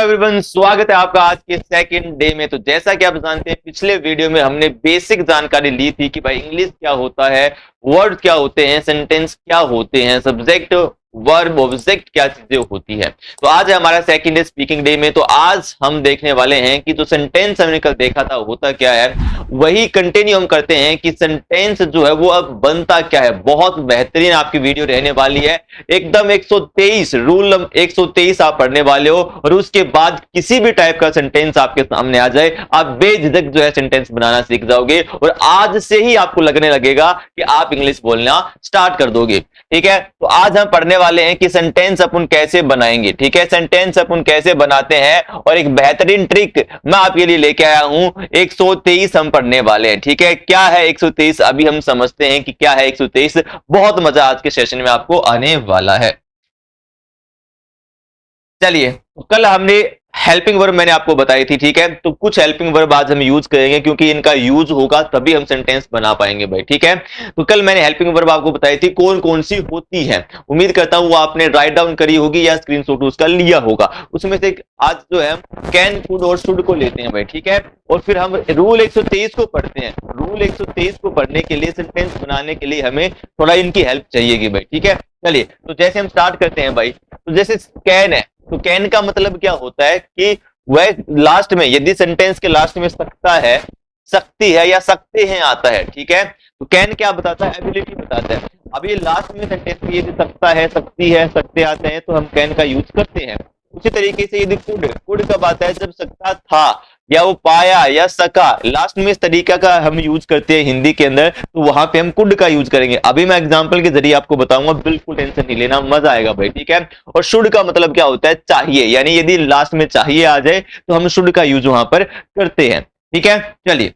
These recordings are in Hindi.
हेलो एवरीवन, स्वागत है आपका आज के सेकंड डे में। तो जैसा कि आप जानते हैं, पिछले वीडियो में हमने बेसिक जानकारी ली थी कि भाई इंग्लिश क्या होता है, वर्ड क्या होते हैं, सेंटेंस क्या होते हैं, सब्जेक्ट वर्ब ऑब्जेक्ट क्या चीजें होती है। तो आज है हमारा सेकंड डे स्पीकिंग डे में। तो आज हम देखने वाले हैं कि जो सेंटेंस हमने कल देखा था होता क्या है, वही कंटिन्यू हम करते हैं कि सेंटेंस जो है वो अब बनता क्या है। बहुत बेहतरीन आपकी वीडियो रहने वाली है, एकदम 123 रूल 123 आप पढ़ने वाले हो, और उसके बाद किसी भी टाइप का सेंटेंस आपके सामने आ जाए, आप बेझिझक जो है सेंटेंस बनाना सीख जाओगे, और आज से ही आपको लगने लगेगा कि आप इंग्लिश बोलना स्टार्ट कर दोगे। ठीक है, तो आज हम पढ़ने वाले हैं कि सेंटेंस अपन कैसे बनाएंगे। ठीक है, सेंटेंस अपन कैसे बनाते हैं, और एक बेहतरीन ट्रिक मैं आपके लिए लेके आया हूं। 123 हम पढ़ने वाले हैं। ठीक है, क्या है 123 अभी हम समझते हैं कि क्या है 123। बहुत मजा आज के सेशन में आपको आने वाला है। चलिए, तो कल हमने हेल्पिंग वर्ब मैंने आपको बताई थी। ठीक है, तो कुछ हेल्पिंग वर्ब आज हम यूज करेंगे, क्योंकि इनका यूज होगा तभी हम सेंटेंस बना पाएंगे भाई। ठीक है, तो कल मैंने हेल्पिंग वर्ब आपको बताई थी कौन कौन सी होती है। उम्मीद करता हूं वो आपने राइट डाउन करी होगी या स्क्रीनशॉट उसका लिया होगा। उसमें से आज जो है कैन, कुड और शुड को लेते हैं भाई। ठीक है, और फिर हम रूल 123 को पढ़ते हैं। रूल 123 को पढ़ने के लिए, सेंटेंस बनाने के लिए हमें थोड़ा इनकी हेल्प चाहिएगी भाई। ठीक है, चलिए तो जैसे हम स्टार्ट करते हैं भाई, तो जैसे कैन है, तो कैन का मतलब क्या होता है कि वह लास्ट में, यदि सेंटेंस के लास्ट में सकता है, सकती है या सकते हैं आता है। ठीक है, तो कैन क्या बताता है, एबिलिटी बताता है। अब ये लास्ट में सेंटेंस में यदि सकता है, सकती है, सकते आते हैं तो हम कैन का यूज करते हैं। उसी तरीके से यदि कुड, कुड कब आता है, जब सकता था या वो पाया या सका, लास्ट में इस तरीका का हम यूज करते हैं हिंदी के अंदर, तो वहां पे हम कुड का यूज करेंगे। अभी मैं एग्जांपल के जरिए आपको बताऊंगा, बिल्कुल टेंशन नहीं लेना, मजा आएगा भाई। ठीक है, और शुड का मतलब क्या होता है, चाहिए, यानी यदि लास्ट में चाहिए आ जाए तो हम शुड का यूज वहां पर करते हैं। ठीक है, चलिए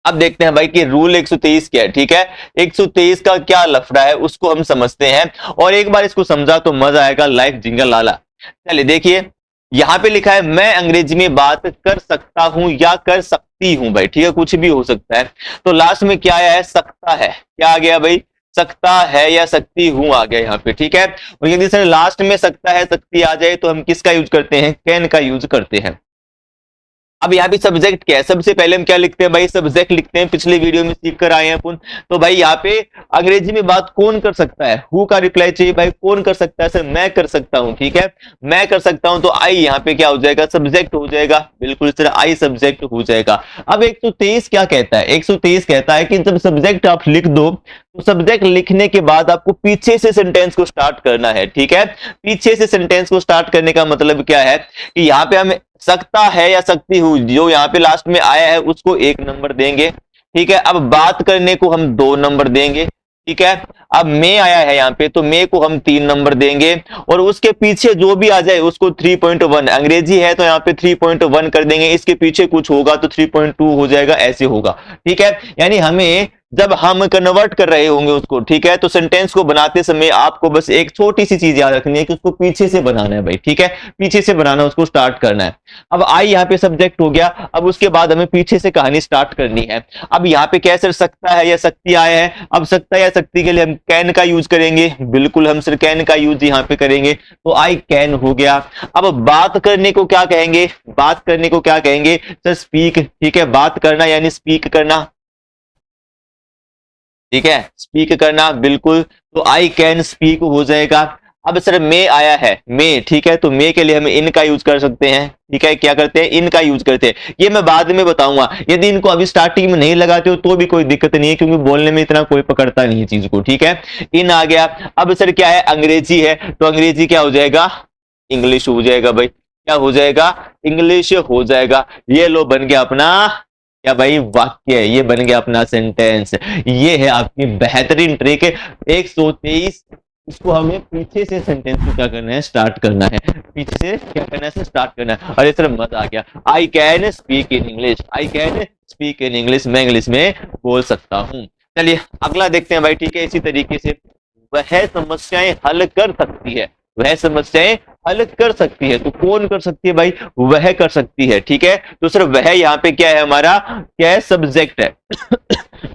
अब देखते हैं भाई कि रूल 123 क्या है। ठीक है, 123 का क्या लफड़ा है उसको हम समझते हैं, और एक बार इसको समझा तो मजा आएगा, लाइफ जिंगल लाला। चलिए देखिए, यहां पे लिखा है मैं अंग्रेजी में बात कर सकता हूं या कर सकती हूं भाई। ठीक है, कुछ भी हो सकता है। तो लास्ट में क्या आया है, सकता है। क्या आ गया भाई, सकता है या सकती हूं आ गया यहाँ पे। ठीक है, और यदि सर लास्ट में सकता है, सकती आ जाए तो हम किसका यूज करते हैं, कैन का यूज करते हैं। अब यहाँ पे सब्जेक्ट क्या है, सबसे पहले हम क्या लिखते हैं भाई, सब्जेक्ट लिखते हैं। पिछले वीडियो में सीख कर आए हैं अपन। तो भाई यहाँ पे अंग्रेजी में बात कौन कर सकता है, हु का रिप्लाई चाहिए भाई। कौन कर सकता है, सर मैं कर सकता हूँ। ठीक है, मैं कर सकता हूँ, तो आई यहाँ पे क्या हो जाएगा, सब्जेक्ट हो जाएगा। बिल्कुल सर, आई सब्जेक्ट हो जाएगा। अब 123 क्या कहता है, 123 कहता है कि जब सब्जेक्ट आप लिख दो, तो सब्जेक्ट लिखने के बाद आपको पीछे से सेंटेंस को स्टार्ट करना है। ठीक है, पीछे से सेंटेंस को स्टार्ट करने का मतलब क्या है कि यहाँ पे हम सकता है या सकती हूँ, जो यहाँ पे लास्ट में आया है उसको 1 नंबर देंगे। ठीक है, अब बात करने को हम 2 नंबर देंगे। ठीक है, अब मैं आया है यहाँ पे, तो मैं को हम 3 नंबर देंगे, और उसके पीछे जो भी आ जाए उसको 3.1, अंग्रेजी है तो यहाँ पे 3.1 कर देंगे। इसके पीछे कुछ होगा तो 3.2 हो जाएगा, ऐसे होगा। ठीक है, यानी हमें जब हम कन्वर्ट कर रहे होंगे उसको, ठीक है, तो सेंटेंस को बनाते समय आपको बस एक छोटी सी चीज याद रखनी है कि उसको पीछे से बनाना है भाई। ठीक है, पीछे से बनाना, उसको स्टार्ट करना है। अब आई यहाँ पे सब्जेक्ट हो गया, अब उसके बाद हमें पीछे से कहानी स्टार्ट करनी है। अब यहाँ पे क्या सर, सकता है या सकती आया है। अब सकता या सकती के लिए हम कैन का यूज करेंगे। बिल्कुल, हम सर कैन का यूज यहाँ पे करेंगे, तो आई कैन हो गया। अब बात करने को क्या कहेंगे, बात करने को क्या कहेंगे, सर स्पीक। ठीक है, बात करना यानी स्पीक करना। ठीक है, स्पीक करना, बिल्कुल, तो आई कैन स्पीक हो जाएगा। अब सर मे आया है, मे, ठीक है, तो मे के लिए हम इन का यूज कर सकते हैं। ठीक है, क्या करते हैं, इन का यूज करते हैं। ये मैं बाद में बताऊंगा, यदि इनको अभी स्टार्टिंग में नहीं लगाते हो तो भी कोई दिक्कत नहीं है, क्योंकि बोलने में इतना कोई पकड़ता नहीं है चीज को। ठीक है, इन आ गया। अब सर क्या है, अंग्रेजी है, तो अंग्रेजी क्या हो जाएगा, इंग्लिश हो जाएगा भाई। क्या हो जाएगा, इंग्लिश हो जाएगा। ये लो बन गया अपना क्या भाई, वाक्य, ये बन गया अपना सेंटेंस। ये है आपकी बेहतरीन ट्रिक 123। इसको हमें पीछे से सेंटेंस को क्या करना है, स्टार्ट करना है। पीछे से क्या करना है, स्टार्ट करना है। अरे सर मजा आ गया, I can speak in English, I can speak in English, मैं इंग्लिश में बोल सकता हूँ। चलिए अगला देखते हैं भाई। ठीक है, इसी तरीके से वह समस्याएं हल कर सकती है, वह समस्याएं हल कर सकती है, तो कौन कर सकती है भाई, वह कर सकती है। ठीक है, तो सर वह यहाँ पे क्या है, हमारा क्या है, सब्जेक्ट है।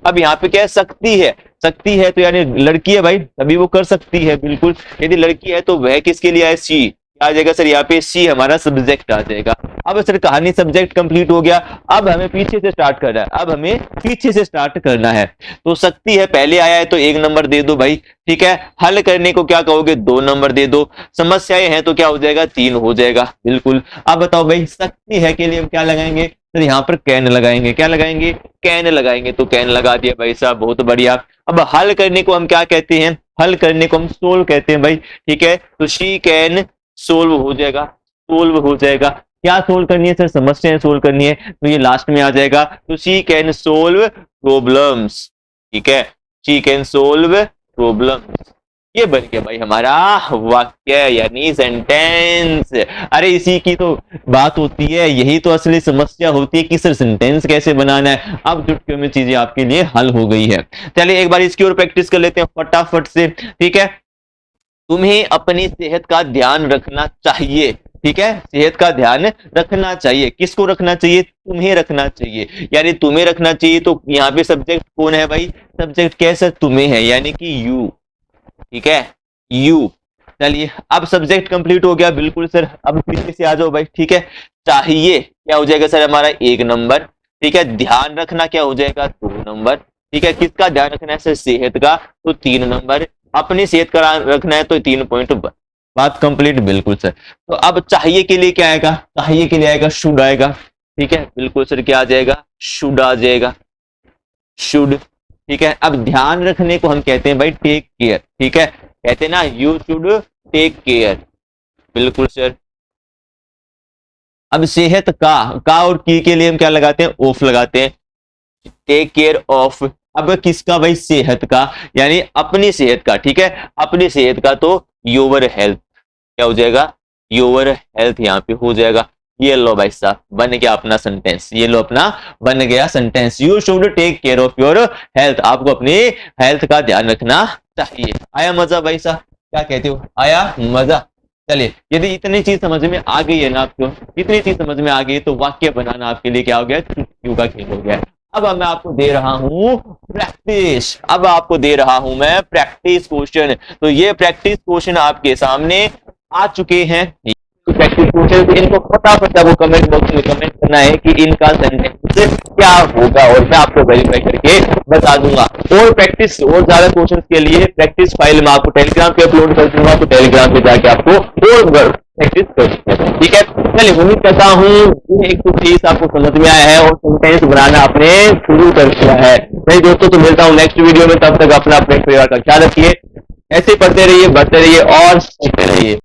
अब यहाँ पे क्या है, सकती है, सकती है तो यानी लड़की है भाई, तभी वो कर सकती है। बिल्कुल, यदि लड़की है तो वह किसके लिए है, सी, आ जाएगा सर यहाँ पे सी हमारा सब्जेक्ट आ जाएगा। अब सर कहानी सब्जेक्ट कंप्लीट हो गया, अब हमें पीछे से स्टार्ट करना है, अब हमें पीछे से स्टार्ट करना है। तो शक्ति है पहले आया है तो 1 नंबर दे दो भाई, ठीक है। हल करने को क्या कहोगे 2 नंबर दे दो, समस्याएं हैं तो क्या हो जाएगा 3 हो जाएगा, बिल्कुल। अब बताओ भाई शक्ति है के लिए हम क्या लगाएंगे, तो यहाँ पर कैन लगाएंगे, क्या लगाएंगे कैन लगाएंगे, तो कैन लगा दिया भाई साहब, बहुत बढ़िया। अब हल करने को हम क्या कहते हैं, हल करने को हम सोल्व कहते हैं भाई, ठीक है। तो शी कैन सोल्व हो जाएगा, सोल्व हो जाएगा। क्या सोल्व करनी है सर, समस्याएं सोल्व करनी है, तो ये लास्ट में आ जाएगा। तो शी कैन सोल्व प्रॉब्लम्स, ठीक है, शी कैन सोल्व प्रॉब्लम्स। ये बन गया भाई हमारा वाक्य यानी सेंटेंस। अरे इसी की तो बात होती है, यही तो असली समस्या होती है कि सर सेंटेंस कैसे बनाना है। अब चुटकियों में चीजें आपके लिए हल हो गई है। चलिए एक बार इसकी और प्रैक्टिस कर लेते हैं फटाफट से, ठीक है। तुम्हें अपनी सेहत का ध्यान रखना चाहिए, ठीक है, सेहत का ध्यान रखना चाहिए। किसको रखना चाहिए, तुम्हें रखना चाहिए, यानी तुम्हें रखना चाहिए। तो यहाँ पे सब्जेक्ट कौन है भाई, सब्जेक्ट कैसे तुम्हें है, यानी कि यू, ठीक है, यू। चलिए अब सब्जेक्ट कंप्लीट हो गया, बिल्कुल सर। अब पीछे से आ जाओ भाई, ठीक है। चाहिए क्या हो जाएगा सर हमारा 1 नंबर, ठीक है। ध्यान रखना क्या हो जाएगा 2 नंबर, ठीक है। किसका ध्यान रखना है सर, सेहत का, तो 3 नंबर। अपनी सेहत का रखना है तो 3 पॉइंट, बात कंप्लीट, बिल्कुल सर। तो अब चाहिए के लिए क्या आएगा, चाहिए के लिए आएगा शुड आएगा, ठीक है, बिल्कुल सर। क्या आ जाएगा, शुड आ जाएगा, शुड, ठीक है। अब ध्यान रखने को हम कहते हैं भाई टेक केयर, ठीक है, कहते हैं ना यू शुड टेक केयर, बिल्कुल सर। अब सेहत का और की के लिए हम क्या लगाते हैं, ऑफ लगाते हैं, टेक केयर ऑफ। अब किसका भाई, सेहत का, यानी अपनी सेहत का, ठीक है, अपनी सेहत का, तो योर हेल्थ, क्या हो जाएगा, योर हेल्थ यहाँ पे हो जाएगा। ये लो भाई साहब बन गया अपना सेंटेंस, ये लो अपना बन गया sentence. You should take care of your health, आपको अपनी हेल्थ का ध्यान रखना चाहिए। आया मजा भाई साहब, क्या कहते हो, आया मजा। चलिए यदि इतनी चीज समझ में आ गई है ना आपको, इतनी चीज समझ में आ गई तो वाक्य बनाना आपके लिए क्या हो गया, चुटकियों का खेल हो गया। अब मैं आपको दे रहा हूं प्रैक्टिस, अब आपको दे रहा हूं मैं प्रैक्टिस क्वेश्चन। तो ये प्रैक्टिस क्वेश्चन आपके सामने आ चुके हैं, प्रैक्टिस क्वेश्चन। इनको फटाफट आपको कमेंट बॉक्स में कमेंट करना है कि इनका सेंटेंस क्या होगा, और मैं आपको वेरीफाई करके बता दूंगा। और प्रैक्टिस और ज्यादा क्वेश्चन के लिए प्रैक्टिस फाइल मैं आपको टेलीग्राम पे अपलोड कर दूंगा, तो टेलीग्राम पे जाके आपको और प्रैक्टिस कर सकते हैं, ठीक है। चलिए उम्मीद करता हूँ 130 आपको समझ में आया है और सेंटेंस बनाना आपने शुरू कर दिया है। नहीं दोस्तों, तो मिलता हूँ नेक्स्ट वीडियो में, तब तक अपना अपने परिवार का ख्याल रखिए, ऐसे पढ़ते रहिए, बढ़ते रहिए और सीखते रहिए।